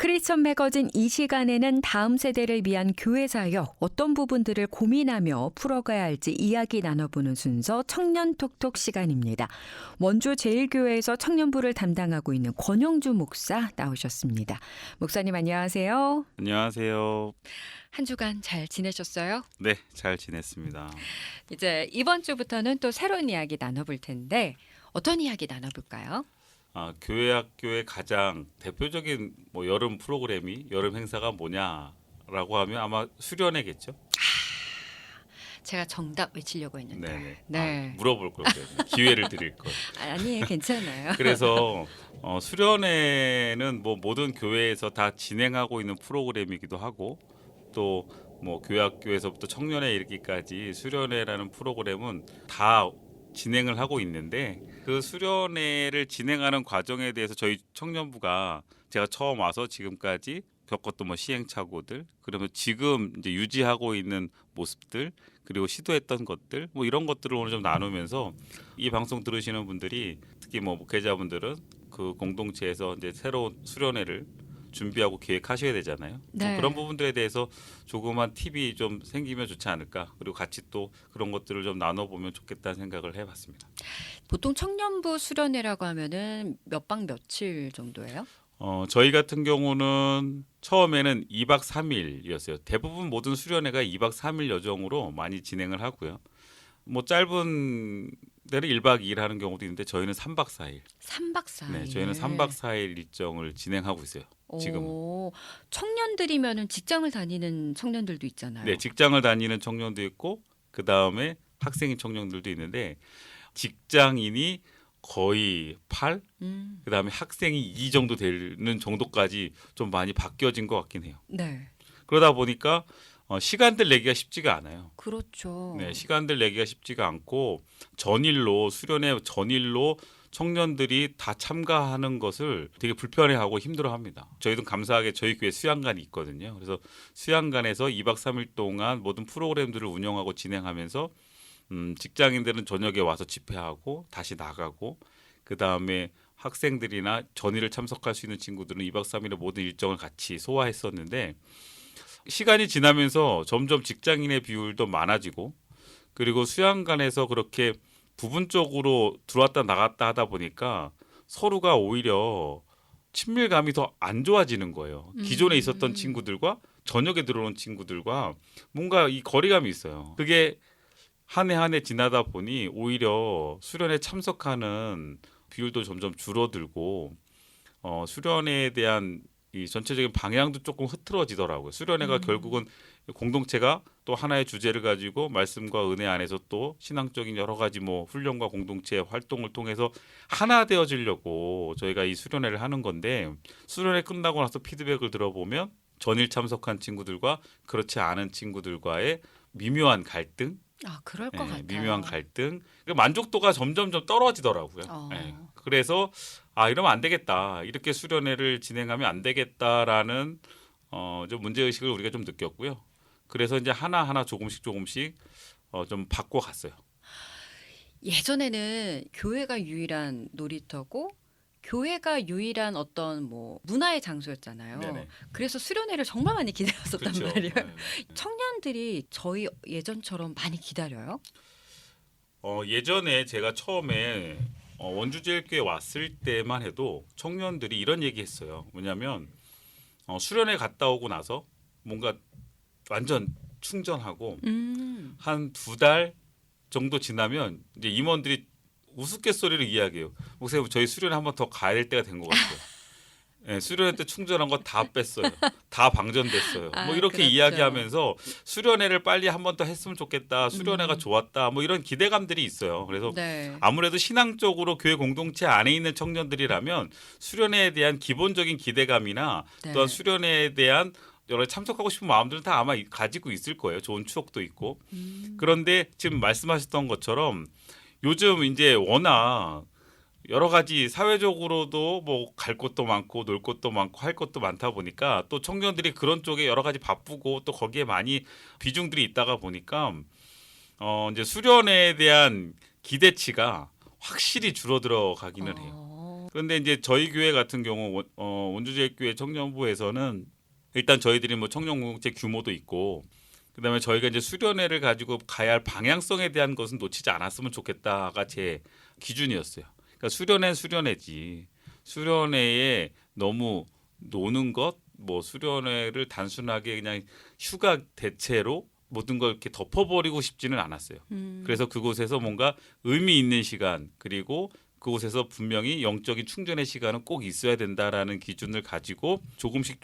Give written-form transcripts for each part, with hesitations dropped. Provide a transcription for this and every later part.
크리스천 매거진 이 시간에는 다음 세대를 위한 교회 사역 어떤 부분들을 고민하며 풀어가야 할지 이야기 나눠보는 순서 청년 톡톡 시간입니다. 원주 제일교회에서 청년부를 담당하고 있는 권영주 목사 나오셨습니다. 목사님 안녕하세요. 안녕하세요. 한 주간 잘 지내셨어요? 네, 잘 지냈습니다. 이제 이번 주부터는 또 새로운 이야기 나눠볼 텐데 어떤 이야기 나눠볼까요? 교회 학교의 가장 대표적인 여름 프로그램이 여름 행사가 뭐냐라고 하면 아마 수련회겠죠. 제가 정답 외치려고 했는데. 네네. 네. 물어볼 걸 그랬네. 기회를 드릴 걸. 아니에요, 괜찮아요. 그래서 수련회는 모든 교회에서 다 진행하고 있는 프로그램이기도 하고 또 교회 학교에서부터 청년회 이르기까지 수련회라는 프로그램은 다 진행을 하고 있는데 그 수련회를 진행하는 과정에 대해서 저희 청년부가 제가 처음 와서 지금까지 겪었던 시행착오들, 그러면 지금 이제 유지하고 있는 모습들, 그리고 시도했던 것들, 이런 것들을 오늘 좀 나누면서 이 방송 들으시는 분들이 특히 목회자분들은 그 공동체에서 이제 새로운 수련회를 준비하고 계획하셔야 되잖아요. 네. 그런 부분들에 대해서 조그만 팁이 좀 생기면 좋지 않을까. 그리고 같이 또 그런 것들을 좀 나눠보면 좋겠다는 생각을 해봤습니다. 보통 청년부 수련회라고 하면은 몇 박 며칠 정도예요? 저희 같은 경우는 처음에는 2박 3일이었어요. 대부분 모든 수련회가 2박 3일 여정으로 많이 진행을 하고요. 짧은 데는 1박 2일 하는 경우도 있는데 저희는 3박 4일. 3박 4일. 네, 저희는 3박 4일 일정을 진행하고 있어요. 지금은. 청년들이면은 직장을 다니는 청년들도 있잖아요. 네, 직장을 다니는 청년도 있고 그다음에 학생인 청년들도 있는데 직장인이 거의 8, 그다음에 학생이 2 정도 되는 정도까지 좀 많이 바뀌어진 것 같긴 해요. 네. 그러다 보니까 시간들 내기가 쉽지가 않아요. 그렇죠. 네, 시간들 내기가 쉽지가 않고 수련회 전일로 청년들이 다 참가하는 것을 되게 불편해하고 힘들어합니다. 저희도 감사하게 저희 교회 수양관이 있거든요. 그래서 수양관에서 2박 3일 동안 모든 프로그램들을 운영하고 진행하면서 직장인들은 저녁에 와서 집회하고 다시 나가고 그다음에 학생들이나 전일을 참석할 수 있는 친구들은 2박 3일의 모든 일정을 같이 소화했었는데 시간이 지나면서 점점 직장인의 비율도 많아지고 그리고 수양관에서 그렇게 부분적으로 들어왔다 나갔다 하다 보니까 서로가 오히려 친밀감이 더 안 좋아지는 거예요. 기존에 있었던 친구들과 저녁에 들어온 친구들과 뭔가 이 거리감이 있어요. 그게 한 해 한 해 지나다 보니 오히려 수련회 참석하는 비율도 점점 줄어들고 수련회에 대한 이 전체적인 방향도 조금 흐트러지더라고요. 수련회가 결국은 공동체가 또 하나의 주제를 가지고 말씀과 은혜 안에서 또 신앙적인 여러 가지 훈련과 공동체 활동을 통해서 하나 되어지려고 저희가 이 수련회를 하는 건데 수련회 끝나고 나서 피드백을 들어보면 전일 참석한 친구들과 그렇지 않은 친구들과의 미묘한 갈등, 그럴 것 같아요. 미묘한 갈등, 만족도가 점점 떨어지더라고요. 그래서 이러면 안 되겠다. 이렇게 수련회를 진행하면 안 되겠다라는 좀 문제의식을 우리가 좀 느꼈고요. 그래서 이제 하나하나 조금씩 좀 바꿔갔어요. 예전에는 교회가 유일한 놀이터고 교회가 유일한 어떤 문화의 장소였잖아요. 네네. 그래서 수련회를 정말 많이 기다렸었단 그렇죠. 말이에요. 네. 청년들이 저희 예전처럼 많이 기다려요? 예전에 제가 처음에 원주제일교회 왔을 때만 해도 청년들이 이런 얘기했어요. 뭐냐면 수련회 갔다 오고 나서 뭔가 완전 충전하고 한 2달 정도 지나면 이제 임원들이 우스갯소리로 이야기해요. 목사님 저희 수련회 한 번 더 가야 될 때가 된 것 같아요. 네, 수련회 때 충전한 거 다 뺐어요. 다 방전됐어요. 이렇게 그렇죠. 이야기하면서 수련회를 빨리 한 번 더 했으면 좋겠다. 수련회가 좋았다. 이런 기대감들이 있어요. 그래서 네. 아무래도 신앙적으로 교회 공동체 안에 있는 청년들이라면 수련회에 대한 기본적인 기대감이나 네. 또한 수련회에 대한 여러 참석하고 싶은 마음들은 다 아마 가지고 있을 거예요. 좋은 추억도 있고. 그런데 지금 말씀하셨던 것처럼 요즘 이제 워낙 여러 가지 사회적으로도 갈 것도 많고 놀 것도 많고 할 것도 많다 보니까 또 청년들이 그런 쪽에 여러 가지 바쁘고 또 거기에 많이 비중들이 있다가 보니까 이제 수련회에 대한 기대치가 확실히 줄어들어 가기는 해요. 그런데 이제 저희 교회 같은 경우 원주제일교회 청년부에서는 일단 저희들이 뭐 청년 공동체 규모도 있고 그다음에 저희가 이제 수련회를 가지고 가야 할 방향성에 대한 것은 놓치지 않았으면 좋겠다가 제 기준이었어요. 그러니까 수련회지. 수련회에 너무 노는 것, 뭐 수련회를 단순하게 그냥 휴가 대체로 모든 걸 이렇게 덮어버리고 싶지는 않았어요. 그래서 그곳에서 뭔가 의미 있는 시간 그리고 그곳에서 분명히 영적인 충전의 시간은 꼭 있어야 된다라는 기준을 가지고 조금씩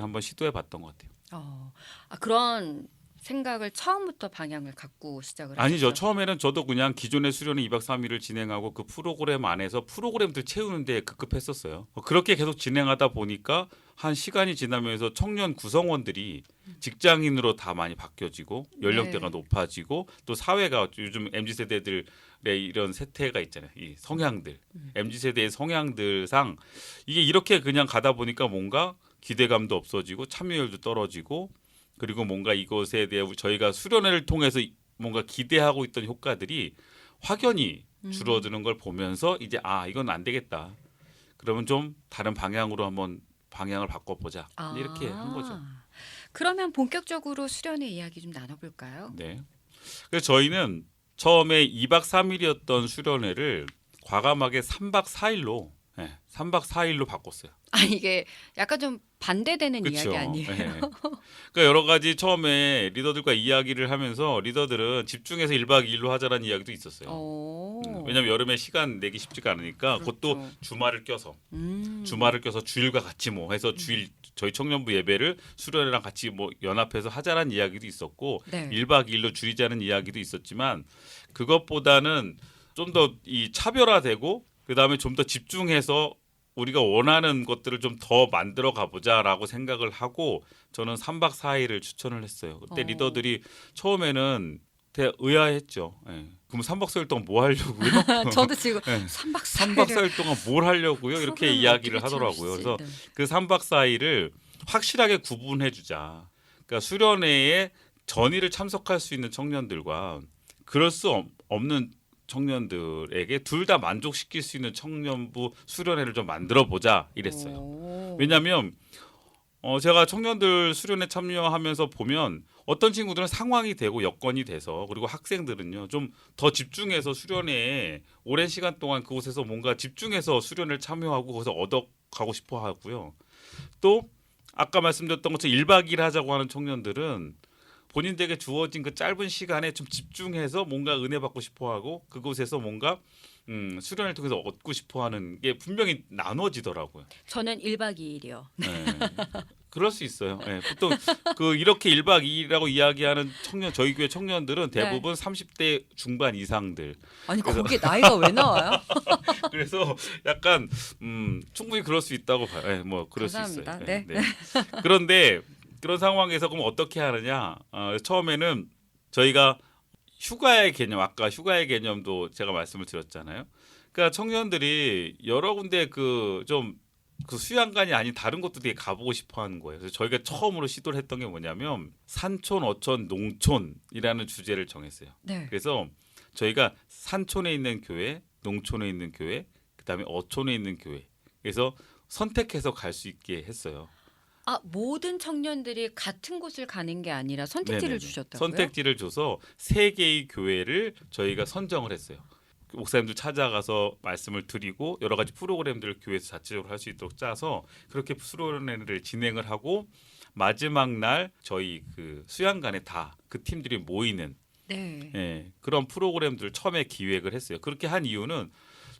한번 시도해봤던 것 같아요. 그런 생각을 처음부터 방향을 갖고 시작을 아니죠. 하셨어요? 처음에는 저도 그냥 기존의 수련회 2박 3일을 진행하고 그 프로그램 안에서 프로그램들 채우는 데 급급했었어요. 그렇게 계속 진행하다 보니까 한 시간이 지나면서 청년 구성원들이 직장인으로 다 많이 바뀌어지고 연령대가 네. 높아지고 또 사회가 요즘 MZ세대들의 이런 세태가 있잖아요. 이 성향들. MZ세대의 성향들상 이게 이렇게 그냥 가다 보니까 뭔가 기대감도 없어지고 참여율도 떨어지고 그리고 뭔가 이것에 대해 저희가 수련회를 통해서 뭔가 기대하고 있던 효과들이 확연히 줄어드는 걸 보면서 이제 이건 안 되겠다. 그러면 좀 다른 방향으로 한번 방향을 바꿔보자. 이렇게 한 거죠. 그러면 본격적으로 수련회 이야기 좀 나눠볼까요? 네. 그래서 저희는 처음에 2박 3일이었던 수련회를 과감하게 3박 4일로 3박 4일로 바꿨어요. 이게 약간 좀 반대되는 그렇죠. 이야기 아니에요? 그러니까 여러 가지 처음에 리더들과 이야기를 하면서 리더들은 집중해서 1박 2일로 하자라는 이야기도 있었어요. 왜냐하면 여름에 시간 내기 쉽지가 않으니까 그렇죠. 그것도 주말을 껴서 주일과 같이 뭐 해서 주일 저희 청년부 예배를 수련회랑 같이 뭐 연합해서 하자라는 이야기도 있었고 네. 1박 2일로 줄이자는 이야기도 있었지만 그것보다는 좀 더 이 차별화되고 그다음에 좀 더 집중해서 우리가 원하는 것들을 좀 더 만들어 가보자라고 생각을 하고 저는 3박 4일을 추천을 했어요. 그때 리더들이 처음에는 되게 의아했죠. 그럼 3박 4일 동안 뭐 하려고요? 저도 지금 네. 3박 3박 4일 동안 뭘 하려고요? 이렇게 이야기를 하더라고요. 그래서 그 3박 4일을 확실하게 구분해 주자. 그러니까 수련회에 전일을 참석할 수 있는 청년들과 그럴 수 없는 청년들에게 둘 다 만족시킬 수 있는 청년부 수련회를 좀 만들어 보자 이랬어요. 왜냐하면 제가 청년들 수련회 참여하면서 보면 어떤 친구들은 상황이 되고 여건이 돼서 그리고 학생들은요 좀 더 집중해서 수련회에 오랜 시간 동안 그곳에서 뭔가 집중해서 수련회를 참여하고 거기서 얻어가고 싶어 하고요. 또 아까 말씀드렸던 것처럼 1박 2일 하자고 하는 청년들은 본인들에게 주어진 그 짧은 시간에 좀 집중해서 뭔가 은혜 받고 싶어하고 그곳에서 뭔가 수련을 통해서 얻고 싶어하는 게 분명히 나눠지더라고요. 저는 1박 2일이요. 네. 그럴 수 있어요. 보통 이렇게 1박 2일이라고 이야기하는 저희 교회 청년들은 대부분 30대 중반 이상들. 아니 거기에 나이가 왜 나와요? 그래서 약간 충분히 그럴 수 있다고 봐요. 뭐 그럴 감사합니다. 수 있어요. 네. 그런데 그런 상황에서 그럼 어떻게 하느냐? 처음에는 저희가 휴가의 개념, 아까 휴가의 개념도 제가 말씀을 드렸잖아요. 그러니까 청년들이 여러 군데 그 수양관이 아닌 다른 곳도 되게 가보고 싶어하는 거예요. 그래서 저희가 처음으로 시도를 했던 게 뭐냐면 산촌, 어촌, 농촌이라는 주제를 정했어요. 네. 그래서 저희가 산촌에 있는 교회, 농촌에 있는 교회, 그다음에 어촌에 있는 교회. 그래서 선택해서 갈 수 있게 했어요. 모든 청년들이 같은 곳을 가는 게 아니라 선택지를 네네네. 주셨다고요? 선택지를 줘서 3개의 교회를 저희가 선정을 했어요. 목사님들 찾아가서 말씀을 드리고 여러 가지 프로그램들을 교회에서 자체적으로 할 수 있도록 짜서 그렇게 수련회를 진행을 하고 마지막 날 저희 그 수양관에 다 그 팀들이 모이는 그런 프로그램들을 처음에 기획을 했어요. 그렇게 한 이유는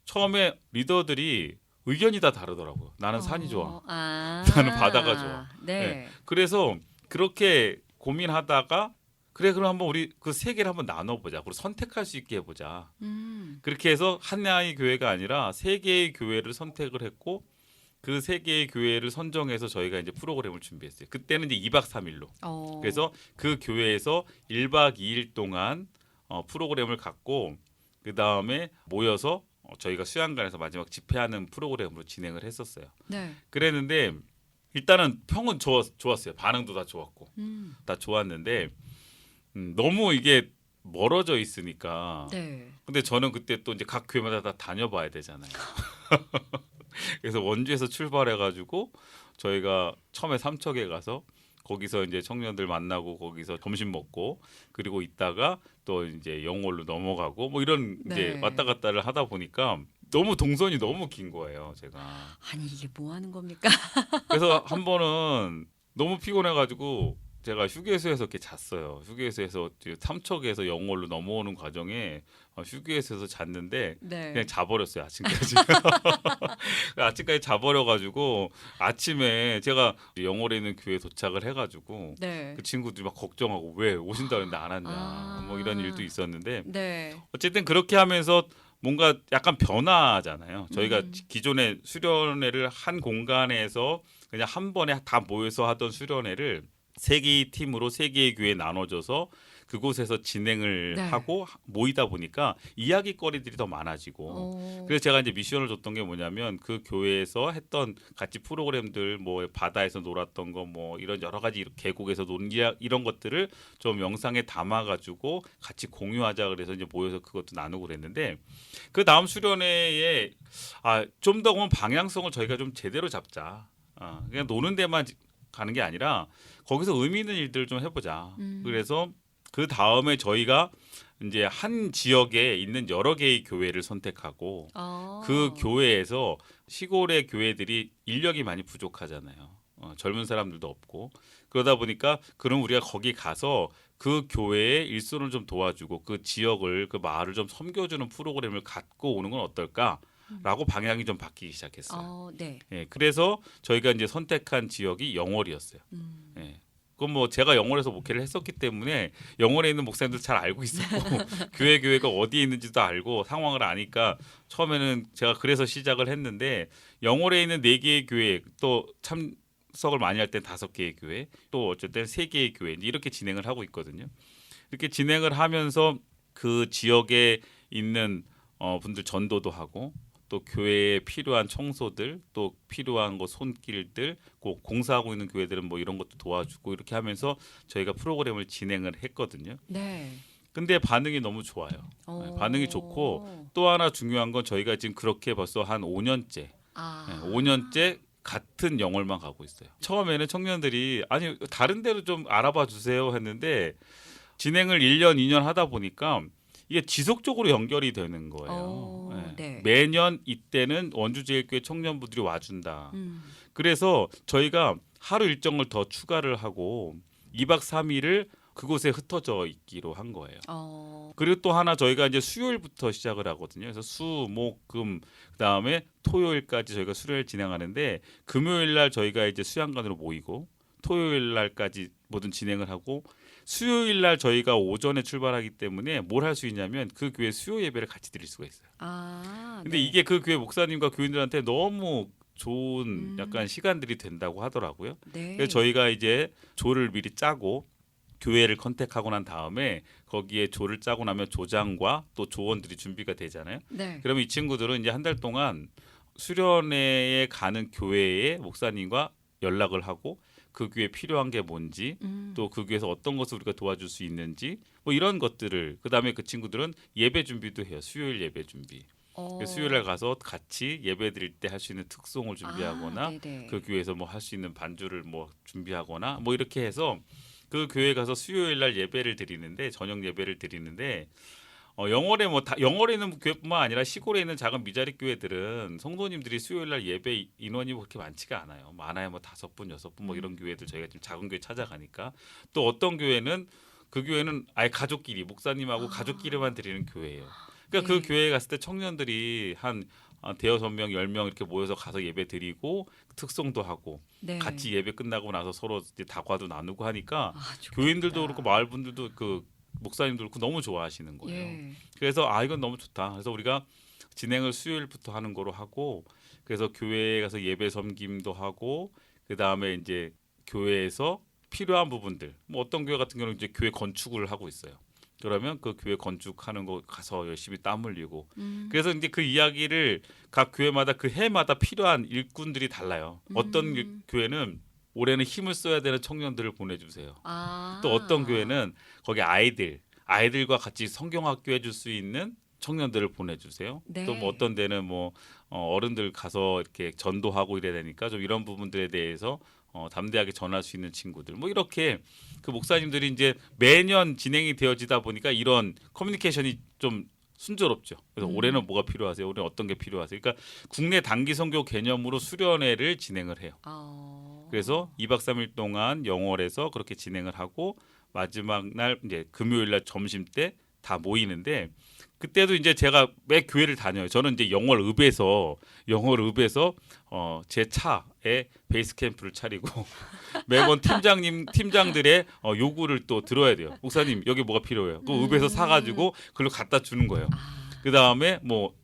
처음에 리더들이 의견이 다 다르더라고요. 나는 산이 좋아. 나는 바다가 좋아. 네. 그래서 그렇게 고민하다가 그럼 한번 우리 그 3개를 한번 나눠보자. 그리고 선택할 수 있게 해보자. 그렇게 해서 하나의 교회가 아니라 3개의 교회를 선택을 했고 그 3개의 교회를 선정해서 저희가 이제 프로그램을 준비했어요. 그때는 이제 2박 3일로. 그래서 그 교회에서 1박 2일 동안 프로그램을 갖고 그 다음에 모여서 저희가 수양관에서 마지막 집회하는 프로그램으로 진행을 했었어요. 네. 그랬는데 일단은 평은 좋았어요. 반응도 다 좋았고 다 좋았는데 너무 이게 멀어져 있으니까. 네. 근데 저는 그때 또 이제 각 교회마다 다 다녀봐야 되잖아요. 그래서 원주에서 출발해가지고 저희가 처음에 삼척에 가서 거기서 이제 청년들 만나고 거기서 점심 먹고 그리고 있다가 또 이제 영월로 넘어가고 뭐 이런 이제 네. 왔다 갔다를 하다 보니까 너무 동선이 너무 긴 거예요, 제가. 아니 이게 뭐 하는 겁니까? 그래서 한 번은 너무 피곤해가지고 제가 휴게소에서 이렇게 잤어요. 휴게소에서 삼척에서 영월로 넘어오는 과정에 휴게소에서 잤는데 네. 그냥 자버렸어요, 아침까지. 아침까지 자버려가지고 아침에 제가 영월에 있는 교회에 도착을 해가지고 네. 그 친구들이 막 걱정하고 왜 오신다는데 안 왔냐 아. 뭐 이런 일도 있었는데 네. 어쨌든 그렇게 하면서 뭔가 약간 변화잖아요. 저희가 음. 기존에 수련회를 한 공간에서 그냥 한 번에 다 모여서 하던 수련회를 세 개의 팀으로 세 개의 교회에 나눠져서 그곳에서 진행을 네. 하고 모이다 보니까 이야기거리들이 더 많아지고 어. 그래서 제가 이제 미션을 줬던 게 뭐냐면 그 교회에서 했던 같이 프로그램들 뭐 바다에서 놀았던 거 뭐 이런 여러 가지 계곡에서 논 이런 것들을 좀 영상에 담아가지고 같이 공유하자 그래서 이제 모여서 그것도 나누고 그랬는데 그 다음 수련회에 좀 더 그러면 방향성을 저희가 좀 제대로 잡자. 그냥 노는 데만 가는 게 아니라 거기서 의미 있는 일들을 좀 해보자. 그래서 그 다음에 저희가 이제 한 지역에 있는 여러 개의 교회를 선택하고 아. 그 교회에서 시골의 교회들이 인력이 많이 부족하잖아요. 젊은 사람들도 없고 그러다 보니까 그럼 우리가 거기 가서 그 교회의 일손을 좀 도와주고 그 지역을 그 마을을 좀 섬겨주는 프로그램을 갖고 오는 건 어떨까라고 방향이 좀 바뀌기 시작했어요. 네. 예, 그래서 저희가 이제 선택한 지역이 영월이었어요. 음. 예. 그건 뭐 제가 영월에서 목회를 했었기 때문에 영월에 있는 목사님들 잘 알고 있었고 교회가 어디에 있는지도 알고 상황을 아니까 처음에는 제가 그래서 시작을 했는데 영월에 있는 4개의 교회 또 참석을 많이 할 땐 5개의 교회 또 어쨌든 3개의 교회 이렇게 진행을 하고 있거든요. 이렇게 진행을 하면서 그 지역에 있는 분들 전도도 하고 또 교회에 필요한 청소들 또 필요한 거 손길들 꼭 공사하고 있는 교회들은 뭐 이런 것도 도와주고 이렇게 하면서 저희가 프로그램을 진행을 했거든요. 네. 근데 반응이 너무 좋아요. 네, 반응이 좋고 또 하나 중요한 건 저희가 지금 그렇게 벌써 한 5년째 아. 5년째 같은 영월만 가고 있어요. 처음에는 청년들이 아니 다른 데로 좀 알아봐 주세요 했는데 진행을 1년 2년 하다 보니까 이게 지속적으로 연결이 되는 거예요. 네. 매년 이때는 원주제일교회 청년부들이 와준다. 음. 그래서 저희가 하루 일정을 더 추가를 하고 2박 3일을 그곳에 흩어져 있기로 한 거예요. 그리고 또 하나 저희가 이제 수요일부터 시작을 하거든요. 그래서 수, 목, 금 그다음에 토요일까지 저희가 수련을 진행하는데 금요일 날 저희가 이제 수양관으로 모이고 토요일 날까지 모든 진행을 하고 수요일 날 저희가 오전에 출발하기 때문에 뭘 할 수 있냐면 그 교회 수요 예배를 같이 드릴 수가 있어요. 근데 네. 이게 그 교회 목사님과 교인들한테 너무 좋은 약간 시간들이 된다고 하더라고요. 네. 그래서 저희가 이제 조를 미리 짜고 교회를 컨택하고 난 다음에 거기에 조를 짜고 나면 조장과 또 조원들이 준비가 되잖아요. 네. 그러면 이 친구들은 이제 한 달 동안 수련회에 가는 교회의 목사님과 연락을 하고 그 교회에 필요한 게 뭔지 또 그 교회에서 어떤 것을 우리가 도와줄 수 있는지 뭐 이런 것들을 그다음에 그 친구들은 예배 준비도 해요. 수요일 예배 준비. 수요일에 가서 같이 예배 드릴 때 할 수 있는 특송을 준비하거나 네네. 그 교회에서 뭐 할 수 있는 반주를 뭐 준비하거나 뭐 이렇게 해서 그 교회 가서 수요일 날 예배를 드리는데 저녁 예배를 드리는데 영월에 뭐 다 영월에 있는 교회뿐만 아니라 시골에 있는 작은 미자립 교회들은 성도님들이 수요일 날 예배 인원이 그렇게 많지가 않아요. 많아야 뭐 5분, 6분 뭐 이런 교회들 저희가 지금 작은 교회 찾아가니까 또 어떤 교회는 그 교회는 아예 가족끼리 목사님하고 가족끼리만 드리는 교회예요. 그러니까 네. 그 교회에 갔을 때 청년들이 한 대여섯 명, 10명 이렇게 모여서 가서 예배 드리고 특송도 하고 네. 같이 예배 끝나고 나서 서로 이제 다과도 나누고 하니까 좋겠다. 교인들도 그렇고 마을 분들도 그 목사님도 그렇고 너무 좋아하시는 거예요. 예. 그래서 이건 너무 좋다. 그래서 우리가 진행을 수요일부터 하는 거로 하고 그래서 교회에 가서 예배 섬김도 하고 그다음에 이제 교회에서 필요한 부분들 뭐 어떤 교회 같은 경우는 이제 교회 건축을 하고 있어요. 그러면 그 교회 건축하는 거 가서 열심히 땀 흘리고 그래서 이제 그 이야기를 각 교회마다 그 해마다 필요한 일꾼들이 달라요. 어떤 교회는 올해는 힘을 써야 되는 청년들을 보내주세요. 또 어떤 교회는 거기 아이들과 같이 성경학교 해줄 수 있는 청년들을 보내주세요. 네. 또 뭐 어떤 데는 뭐 어른들 가서 이렇게 전도하고 이래야 되니까 좀 이런 부분들에 대해서 담대하게 전할 수 있는 친구들 뭐 이렇게 그 목사님들이 이제 매년 진행이 되어지다 보니까 이런 커뮤니케이션이 좀 순조롭죠. 그래서 올해는 뭐가 필요하세요? 올해는 어떤 게 필요하세요? 그러니까 국내 단기 선교 개념으로 수련회를 진행을 해요. 그래서 2박 3일 동안 영월에서 그렇게 진행을 하고 마지막 날 이제 금요일 날 점심 때 다 모이는데 그때도 이제 제가 매 교회를 다녀요. 저는 이제 영월읍에서 제 차에 베이스 캠프를 차리고 매번 팀장들의 요구를 또 들어야 돼요. 목사님 여기 뭐가 필요해요. 그 읍에서 사가지고 그걸로 갖다 주는 거예요. 그 다음에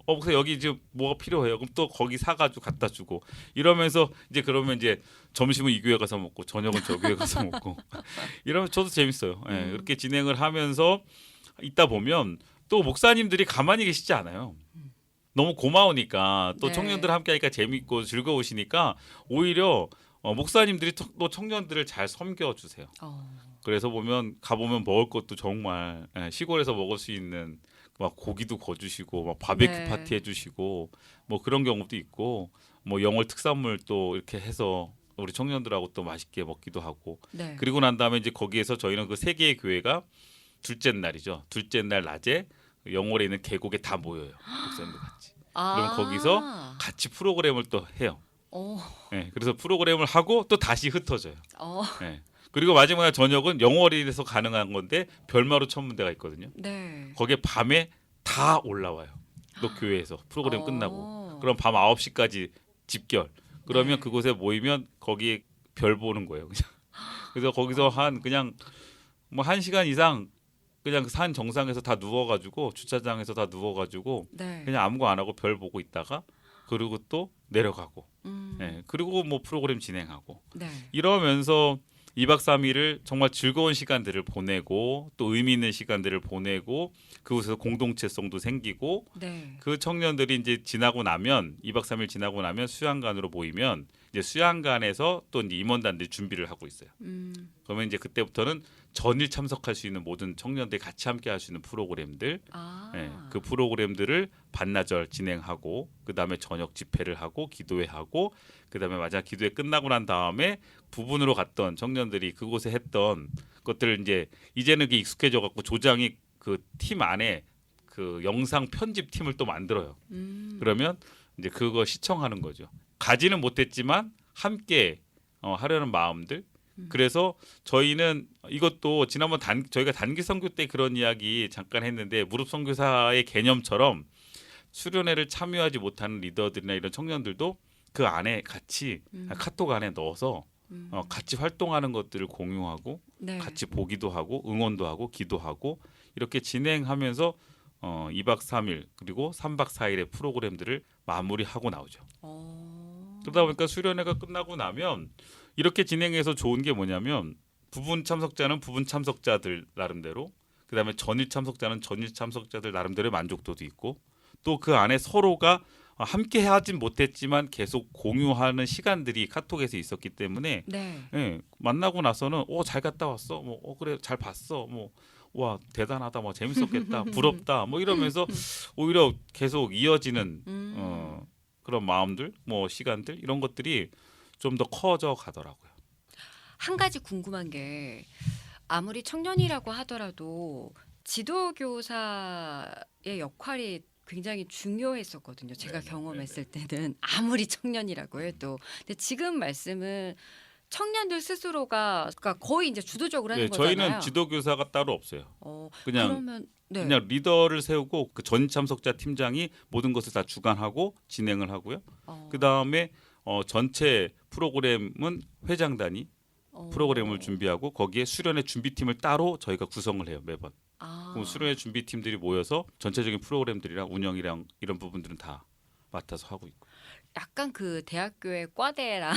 목사 여기 지금 뭐가 필요해요. 그럼 또 거기 사가지고 갖다 주고 이러면서 이제 그러면 이제 점심은 이 교회 가서 먹고 저녁은 저 교회 가서 먹고 이러면 저도 재밌어요. 예, 이렇게 진행을 하면서 있다 보면 또 목사님들이 가만히 계시지 않아요. 너무 고마우니까 또 네. 청년들 함께하니까 재밌고 즐거우시니까 오히려 목사님들이 또 청년들을 잘 섬겨주세요. 그래서 가보면 먹을 것도 정말 시골에서 먹을 수 있는 막 고기도 구워주시고 막 바베큐 네. 파티 해주시고 뭐 그런 경우도 있고 뭐 영월 특산물 또 이렇게 해서 우리 청년들하고 또 맛있게 먹기도 하고 네. 그리고 난 다음에 이제 거기에서 저희는 그 세 개의 교회가 둘째 날이죠. 둘째 날 낮에 영월에 있는 계곡에 다 모여요. 목사님들 같이. 그럼 거기서 같이 프로그램을 또 해요. 네, 그래서 프로그램을 하고 또 다시 흩어져요. 네. 그리고 마지막 날 저녁은 영월에서 가능한 건데 별마루 천문대가 있거든요. 네. 거기에 밤에 다 올라와요. 또 교회에서 프로그램 끝나고. 그럼 밤 9시까지 집결. 그러면 네. 그곳에 모이면 거기에 별 보는 거예요. 그냥. 그래서 거기서 그냥 뭐 1시간 이상 그냥 산 정상에서 다 누워가지고 주차장에서 다 누워가지고 네. 그냥 아무거 안 하고 별 보고 있다가 그리고 또 내려가고 그리고 뭐 프로그램 진행하고 네. 이러면서 2박 3일을 정말 즐거운 시간들을 보내고 또 의미 있는 시간들을 보내고 그곳에서 공동체성도 생기고 네. 그 청년들이 이제 지나고 나면 2박 3일 지나고 나면 수양관으로 모이면 이제 수양관에서 또 이제 임원단들이 준비를 하고 있어요. 그러면 이제 그때부터는 전일 참석할 수 있는 모든 청년들이 같이 함께 할 수 있는 프로그램들 그 프로그램들을 반나절 진행하고 그다음에 저녁 집회를 하고 기도회 하고 그다음에 마지막 기도회 끝나고 난 다음에 부분으로 갔던 청년들이 그곳에 했던 것들을 이제는 그게 익숙해져 갖고 조장이 그 팀 안에 그 영상 편집 팀을 또 만들어요. 그러면 이제 그거 시청하는 거죠. 가지는 못했지만 함께 하려는 마음들. 그래서 저희는 이것도 지난번 저희가 단기 선교 때 그런 이야기 잠깐 했는데 무릎 선교사의 개념처럼 수련회를 참여하지 못하는 리더들이나 이런 청년들도 그 안에 같이 카톡 안에 넣어서 같이 활동하는 것들을 공유하고 네. 같이 보기도 하고 응원도 하고 기도하고 이렇게 진행하면서 2박 3일 그리고 3박 4일의 프로그램들을 마무리하고 나오죠. 그러다 보니까 수련회가 끝나고 나면 이렇게 진행해서 좋은 게 뭐냐면 부분 참석자는 부분 참석자들 나름대로 그다음에 전일 참석자는 전일 참석자들 나름대로의 만족도도 있고 또 그 안에 서로가 함께 하진 못했지만 계속 공유하는 시간들이 카톡에서 있었기 때문에 네. 예, 만나고 나서는 잘 갔다 왔어 그래 잘 봤어 와 대단하다 재밌었겠다 부럽다 이러면서 오히려 계속 이어지는 그런 마음들 시간들 이런 것들이 좀 더 커져 가더라고요. 한 가지 궁금한 게 아무리 청년이라고 하더라도 지도교사의 역할이 굉장히 중요했었거든요. 제가 경험했을 때는 아무리 청년이라고 해도. 근데 지금 말씀은 청년들 스스로가 그러니까 거의 이제 주도적으로 하는 거잖아요. 저희는 지도교사가 따로 없어요. 그러면 그냥 리더를 세우고 그 전 참석자 팀장이 모든 것을 다 주관하고 진행을 하고요. 그 다음에 전체 프로그램은 회장단이 프로그램을 준비하고 거기에 수련회 준비팀을 따로 저희가 구성을 해요 매번. 그럼 수련회 준비팀들이 모여서 전체적인 프로그램들이랑 운영이랑 이런 부분들은 다 맡아서 하고 있고. 약간 그 대학교의 과대랑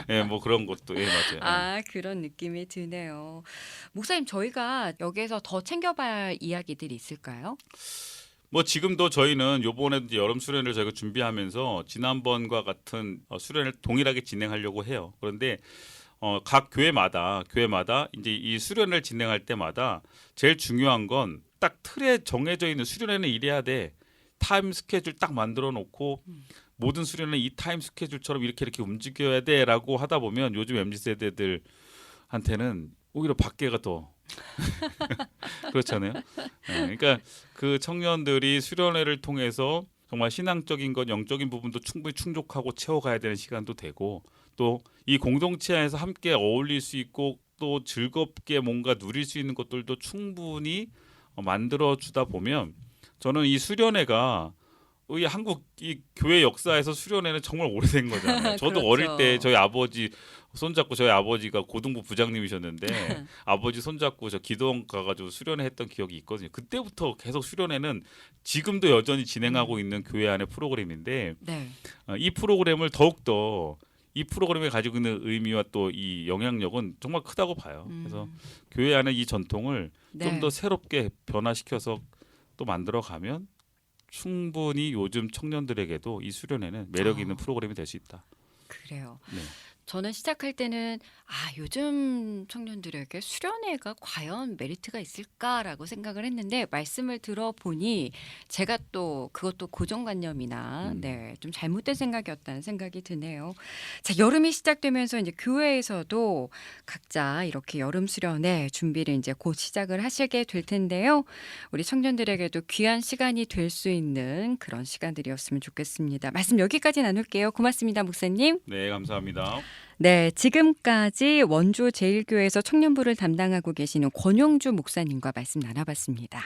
예, 그런 것도 맞아요. 그런 느낌이 드네요. 목사님 저희가 여기에서 더 챙겨봐야 할 이야기들이 있을까요? 지금도 저희는 요번에 이제 여름 수련회를 저희가 준비하면서 지난번과 같은 수련회를 동일하게 진행하려고 해요. 그런데 각 교회마다 이제 이 수련회를 진행할 때마다 제일 중요한 건 딱 틀에 정해져 있는 수련회는 이래야 돼. 타임 스케줄 딱 만들어 놓고 모든 수련회 이 타임 스케줄처럼 이렇게 움직여야 돼라고 하다 보면 요즘 MZ 세대들한테는 오히려 밖에가 더 그렇잖아요. 그러니까 그 청년들이 수련회를 통해서 정말 신앙적인 것, 영적인 부분도 충분히 충족하고 채워가야 되는 시간도 되고 또 이 공동체 안에서 함께 어울릴 수 있고 또 즐겁게 뭔가 누릴 수 있는 것들도 충분히 만들어주다 보면 저는 이 수련회가 이 한국 이 교회 역사에서 수련회는 정말 오래된 거잖아요. 저도 그렇죠. 어릴 때 저희 아버지 손잡고 저희 아버지가 고등부 부장님이셨는데 아버지 손잡고 저 기도원 가가지고 수련회 했던 기억이 있거든요. 그때부터 계속 수련회는 지금도 여전히 진행하고 있는 교회 안의 프로그램인데 네. 이 프로그램을 더욱더 이 프로그램이 가지고 있는 의미와 또 이 영향력은 정말 크다고 봐요. 그래서 교회 안에 이 전통을 네. 좀 더 새롭게 변화시켜서 또 만들어가면 충분히 요즘 청년들에게도 이 수련회는 매력 있는 프로그램이 될 수 있다. 그래요. 네. 저는 시작할 때는 요즘 청년들에게 수련회가 과연 메리트가 있을까라고 생각을 했는데 말씀을 들어보니 제가 또 그것도 고정관념이나 좀 잘못된 생각이었다는 생각이 드네요. 자, 여름이 시작되면서 이제 교회에서도 각자 이렇게 여름 수련회 준비를 이제 곧 시작을 하시게 될 텐데요. 우리 청년들에게도 귀한 시간이 될 수 있는 그런 시간들이었으면 좋겠습니다. 말씀 여기까지 나눌게요. 고맙습니다, 목사님. 네, 감사합니다. 네, 지금까지 원주 제일교회에서 청년부를 담당하고 계시는 권영주 목사님과 말씀 나눠봤습니다.